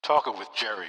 Talking with Jerry.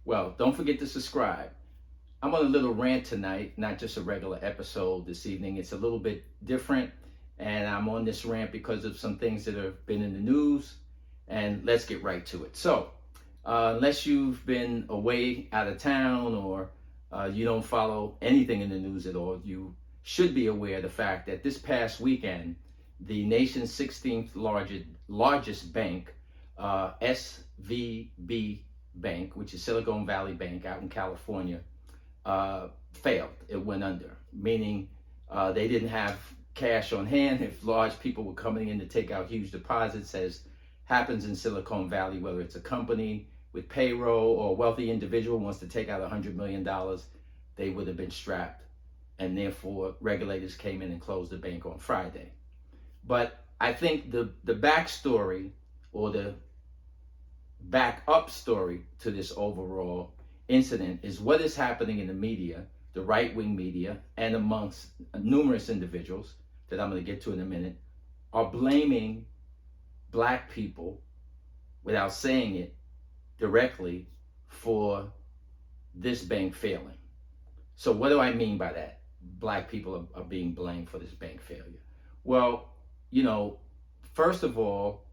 Well, don't forget to subscribe. I'm on a little rant tonight, not just a regular episode this evening. It's a little bit different, and I'm on this rant because of some things that have been in the news, and let's get right to it. So, unless you've been away out of town or you don't follow anything in the news at all, you should be aware of the fact that this past weekend, the nation's 16th largest bank, SVB Bank, which is Silicon Valley Bank out in California, failed. It went under, meaning they didn't have cash on hand. If large people were coming in to take out huge deposits, as happens in Silicon Valley, whether it's a company with payroll or a wealthy individual wants to take out $100 million, they would have been strapped. And therefore, regulators came in and closed the bank on Friday. But I think the backstory or the back up story to this overall incident is what is happening in the media, the right-wing media, and amongst numerous individuals that I'm going to get to in a minute, are blaming black people without saying it directly for this bank failing. So what do I mean by that? Black people are being blamed for this bank failure. Well, first of all,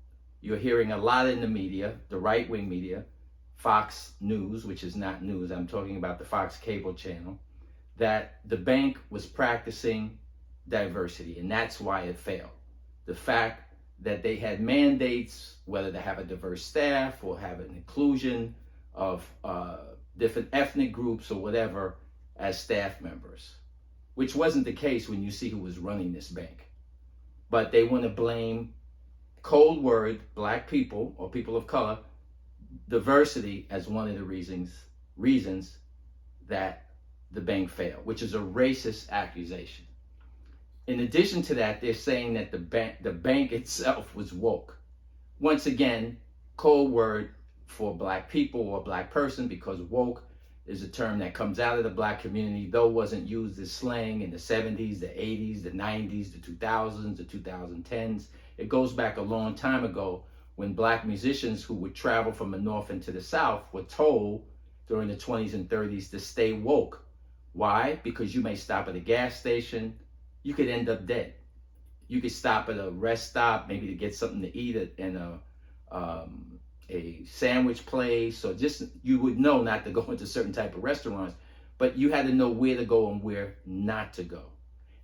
you're hearing a lot in the media, the right-wing media, Fox News, which is not news, I'm talking about the Fox cable channel, that the bank was practicing diversity, and that's why it failed. The fact that they had mandates, whether to have a diverse staff or have an inclusion of different ethnic groups or whatever as staff members, which wasn't the case when you see who was running this bank. But they want to blame cold word, black people or people of color, diversity as one of the reasons that the bank failed, which is a racist accusation. In addition to that, they're saying that the bank itself was woke. Once again, cold word for black people or black person, because woke is a term that comes out of the black community, though wasn't used as slang in the 70s, the 80s, the 90s, the 2000s, the 2010s. It goes back a long time ago when black musicians who would travel from the north into the south were told during the 20s and 30s to stay woke. Why? Because you may stop at a gas station, you could end up dead. You could stop at a rest stop, maybe to get something to eat in a sandwich place, or just you would know not to go into certain type of restaurants, but you had to know where to go and where not to go.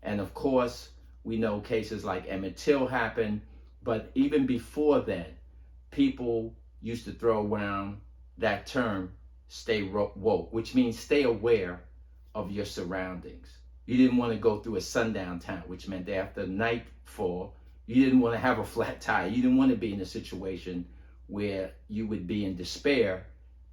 And of course, we know cases like Emmett Till happened, but even before then, people used to throw around that term, stay woke, which means stay aware of your surroundings. You didn't want to go through a sundown town, which meant that after nightfall, you didn't want to have a flat tire. You didn't want to be in a situation where you would be in despair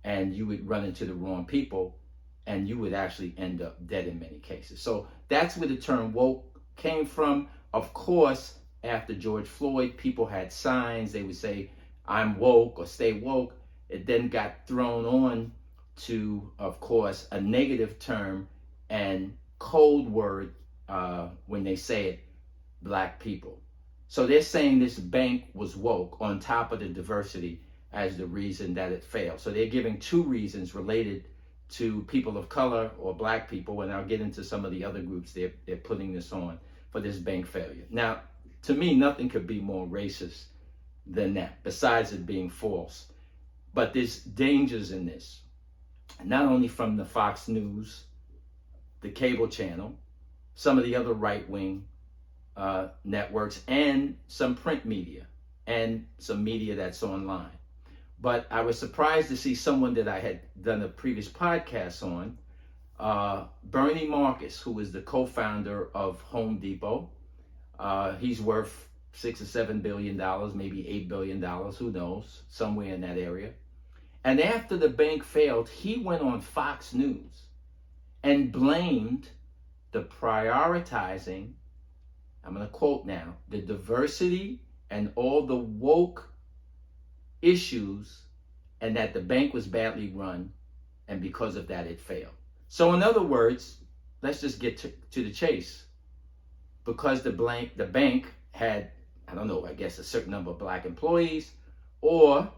and you would run into the wrong people and you would actually end up dead in many cases. So that's where the term woke came from. Of course, after George Floyd, people had signs. They would say, I'm woke or stay woke. It then got thrown on to, of course, a negative term and cold word when they say it, black people. So they're saying this bank was woke on top of the diversity as the reason that it failed. So they're giving two reasons related to people of color or black people, and I'll get into some of the other groups they're putting this on for this bank failure. Now, to me, nothing could be more racist than that, besides it being false. But there's dangers in this, not only from the Fox News, the cable channel, some of the other right-wing networks, and some print media, and some media that's online. But I was surprised to see someone that I had done a previous podcast on Bernie Marcus, who is the co-founder of Home Depot, he's worth $6 or $7 billion, maybe $8 billion, who knows, somewhere in that area. And after the bank failed, he went on Fox News and blamed the prioritizing, I'm going to quote now, the diversity and all the woke issues, and that the bank was badly run, and because of that it failed. So in other words, let's just get to the chase. Because the bank had, I don't know, I guess a certain number of black employees, or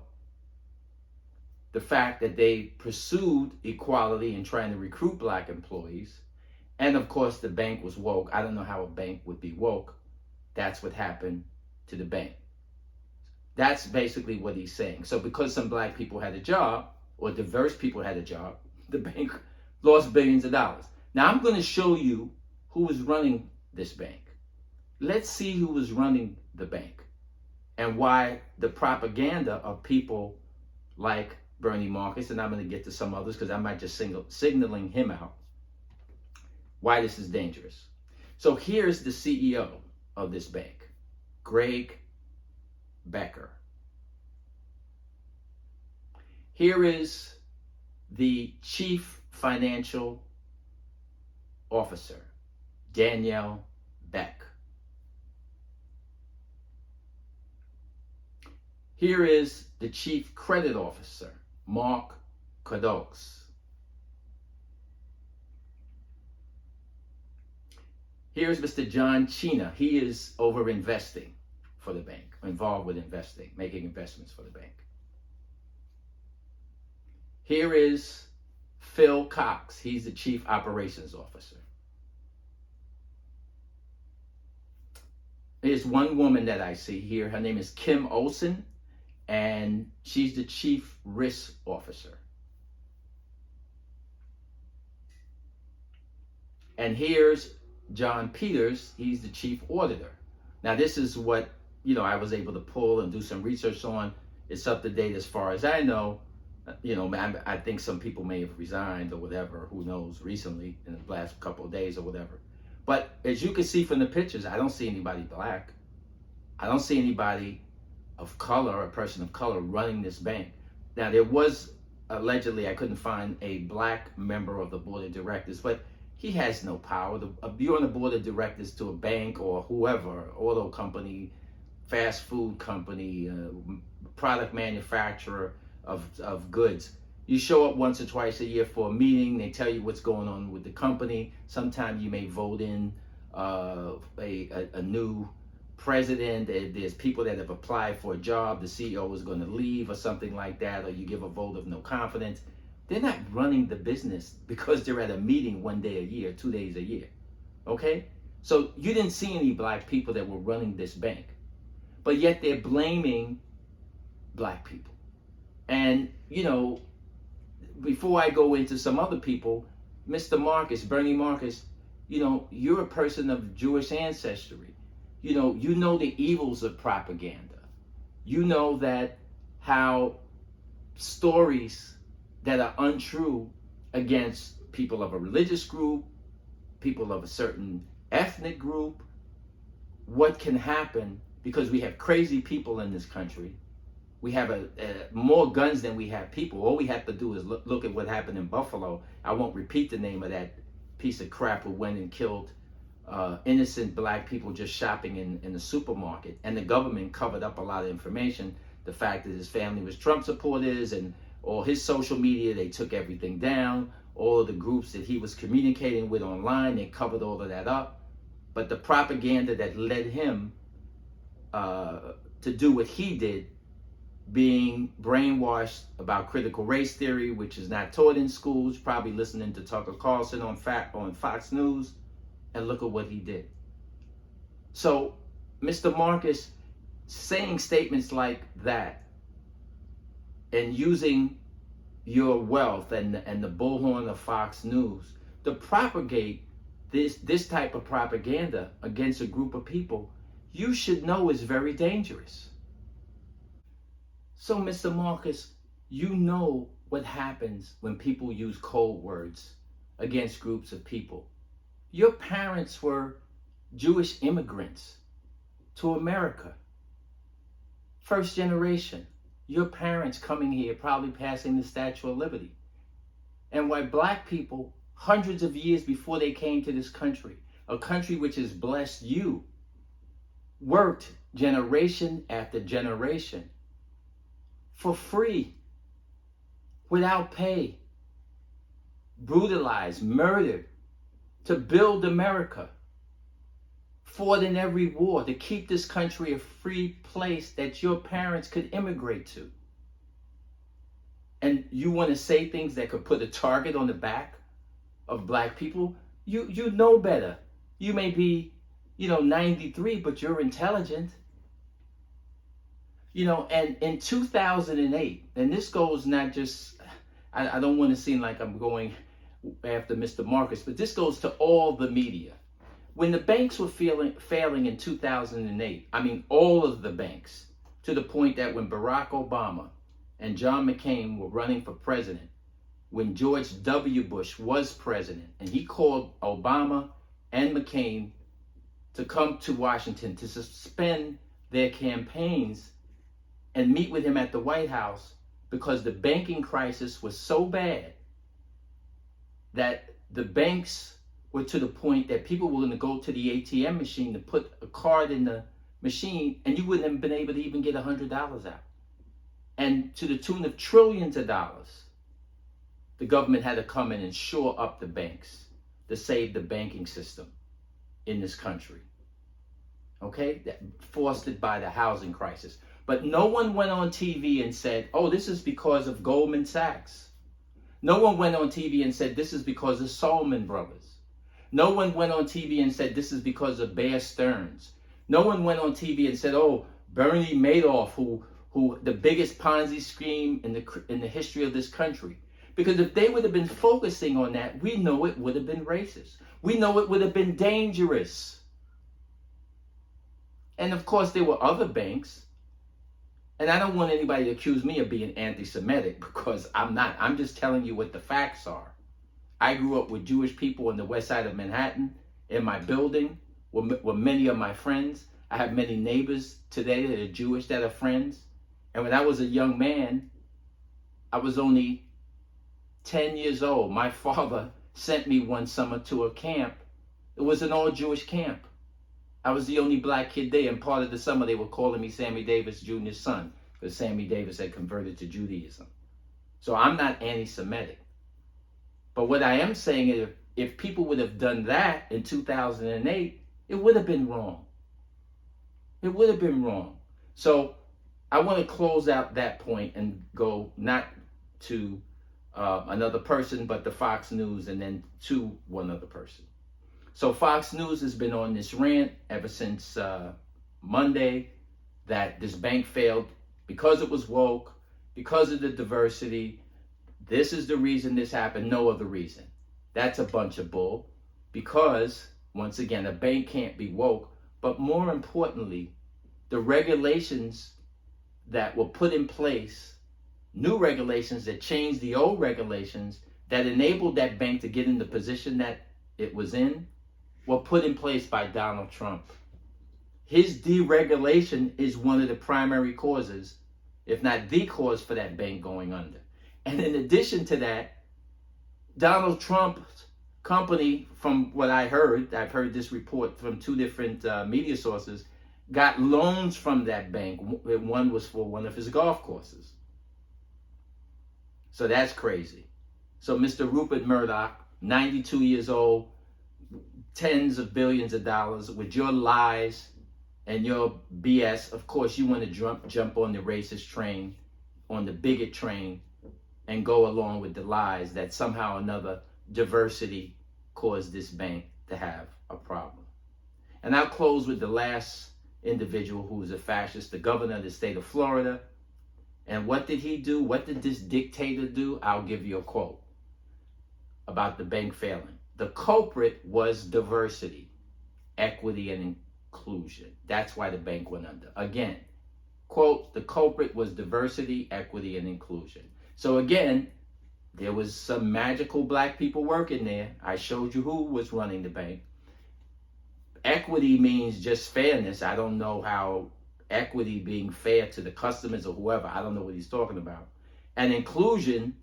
the fact that they pursued equality in trying to recruit black employees, and of course the bank was woke. I don't know how a bank would be woke. That's what happened to the bank. That's basically what he's saying. So because some black people had a job, or diverse people had a job, the bank lost billions of dollars. Now I'm going to show you who was running this bank. Let's see who was running the bank and why the propaganda of people like Bernie Marcus, and I'm going to get to some others because I might just signaling him out, why this is dangerous. So here's the CEO of this bank, Greg Becker. Here is the chief financial officer, Danielle Beck. Here is the chief credit officer, Mark Cadox. Here's Mr. John Chena. He is over investing for the bank, involved with investing, making investments for the bank. Here is Phil Cox. He's the chief operations officer. There's one woman that I see here. Her name is Kim Olson, and she's the chief risk officer. And here's John Peters. He's the chief auditor. Now this is what, I was able to pull and do some research on. It's up to date as far as I know. I think some people may have resigned or whatever, who knows, recently in the last couple of days or whatever. But as you can see from the pictures, I don't see anybody black. I don't see anybody of color, a person of color running this bank. Now there was allegedly, I couldn't find a black member of the board of directors, but he has no power. You're on the board of directors to a bank or whoever, auto company, fast food company, product manufacturer of goods. You show up once or twice a year for a meeting. They tell you what's going on with the company. Sometimes you may vote in a new president. There's people that have applied for a job. The CEO is going to leave or something like that, or you give a vote of no confidence. They're not running the business because they're at a meeting one day a year, 2 days a year. Okay? So you didn't see any black people that were running this bank. But yet they're blaming black people. And, before I go into some other people, Mr. Marcus, Bernie Marcus, you're a person of Jewish ancestry. You know the evils of propaganda. You know that how stories that are untrue against people of a religious group, people of a certain ethnic group, what can happen because we have crazy people in this country. We have more guns than we have people. All we have to do is look at what happened in Buffalo. I won't repeat the name of that piece of crap who went and killed innocent black people just shopping in the supermarket. And the government covered up a lot of information. The fact that his family was Trump supporters and all his social media, they took everything down. All of the groups that he was communicating with online, they covered all of that up. But the propaganda that led him to do what he did, being brainwashed about critical race theory, which is not taught in schools, probably listening to Tucker Carlson on Fox News, and look at what he did. So Mr. Marcus saying statements like that and using your wealth and the bullhorn of Fox News to propagate this type of propaganda against a group of people, you should know is very dangerous. So, Mr. Marcus, you know what happens when people use code words against groups of people. Your parents were Jewish immigrants to America. First generation. Your parents coming here, probably passing the Statue of Liberty. And why black people, hundreds of years before they came to this country, a country which has blessed you, worked generation after generation for free, without pay, brutalized, murdered, to build America, fought in every war to keep this country a free place that your parents could immigrate to. And you want to say things that could put a target on the back of black people? You know better. You may be, 93, but you're intelligent. And in 2008, and this goes not just, I don't want to seem like I'm going after Mr. Marcus, but this goes to all the media. When the banks were failing in 2008, I mean all of the banks, to the point that when Barack Obama and John McCain were running for president, when George W. Bush was president, and he called Obama and McCain to come to Washington to suspend their campaigns and meet with him at the White House because the banking crisis was so bad that the banks were to the point that people were going to go to the ATM machine to put a card in the machine and you wouldn't have been able to even get $100 out. And to the tune of trillions of dollars, the government had to come in and shore up the banks to save the banking system in this country. Okay? Fostered by the housing crisis. But no one went on TV and said, oh, this is because of Goldman Sachs. No one went on TV and said, this is because of Salomon Brothers. No one went on TV and said, this is because of Bear Stearns. No one went on TV and said, oh, Bernie Madoff, who the biggest Ponzi scheme in the history of this country. Because if they would have been focusing on that, we know it would have been racist. We know it would have been dangerous. And of course, there were other banks. And I don't want anybody to accuse me of being anti-Semitic, because I'm not. I'm just telling you what the facts are. I grew up with Jewish people on the west side of Manhattan. In my building were many of my friends. I have many neighbors today that are Jewish that are friends. And when I was a young man, I was only 10 years old. My father sent me one summer to a camp. It was an all-Jewish camp. I was the only black kid there, and part of the summer they were calling me Sammy Davis Jr.'s son, because Sammy Davis had converted to Judaism. So I'm not anti-Semitic. But what I am saying is, if people would have done that in 2008, it would have been wrong. It would have been wrong. So I want to close out that point and go not to another person, but the Fox News, and then to one other person. So Fox News has been on this rant ever since Monday that this bank failed because it was woke, because of the diversity. This is the reason this happened, no other reason. That's a bunch of bull, because, once again, a bank can't be woke. But more importantly, the regulations that were put in place, new regulations that changed the old regulations that enabled that bank to get in the position that it was in, were put in place by Donald Trump. His deregulation is one of the primary causes, if not the cause, for that bank going under. And in addition to that, Donald Trump's company, from what I heard, I've heard this report from two different media sources, got loans from that bank. One was for one of his golf courses. So that's crazy. So Mr. Rupert Murdoch, 92 years old, tens of billions of dollars, with your lies and your BS. Of course, you want to jump on the racist train, on the bigot train, and go along with the lies that somehow or another diversity caused this bank to have a problem. And I'll close with the last individual who is a fascist, the governor of the state of Florida. And what did he do? What did this dictator do? I'll give you a quote about the bank failing. The culprit was diversity, equity, and inclusion. That's why the bank went under. Again, quote, the culprit was diversity, equity, and inclusion. So again, There was some magical black people working there. I showed you who was running the bank. Equity means just fairness. I don't know how equity being fair to the customers or whoever, I don't know what he's talking about. And inclusion,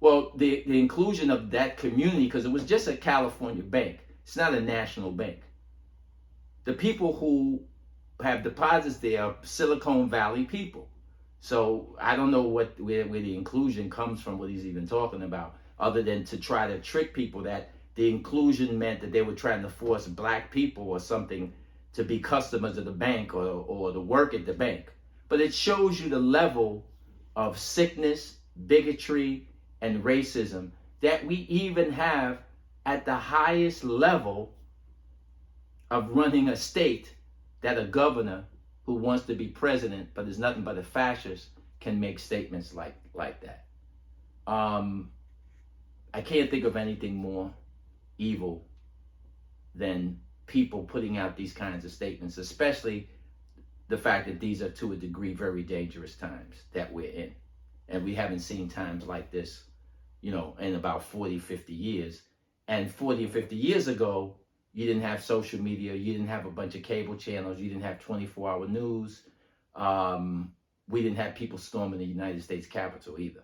well, the inclusion of that community, because it was just a California bank. It's not a national bank. The people who have deposits there are Silicon Valley people. So I don't know where the inclusion comes from, what he's even talking about, other than to try to trick people that the inclusion meant that they were trying to force black people or something to be customers of the bank or to work at the bank. But it shows you the level of sickness, bigotry, and racism that we even have at the highest level of running a state, that a governor who wants to be president but is nothing but a fascist can make statements like that. I can't think of anything more evil than people putting out these kinds of statements, especially the fact that these are, to a degree, very dangerous times that we're in. And we haven't seen times like this, in about 40, 50 years. And 40 or 50 years ago, you didn't have social media, you didn't have a bunch of cable channels, you didn't have 24-hour news. We didn't have people storming the United States Capitol either.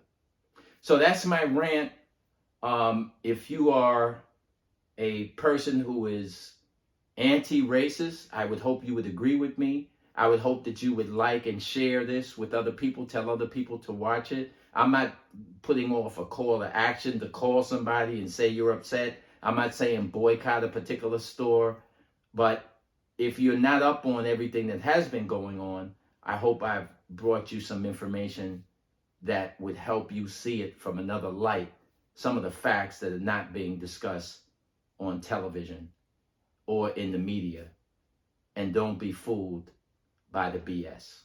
So that's my rant. If you are a person who is anti-racist, I would hope you would agree with me. I would hope that you would like and share this with other people, tell other people to watch it. I'm not putting off a call to action to call somebody and say you're upset. I'm not saying boycott a particular store. But if you're not up on everything that has been going on, I hope I've brought you some information that would help you see it from another light, some of the facts that are not being discussed on television or in the media. And don't be fooled by the BS.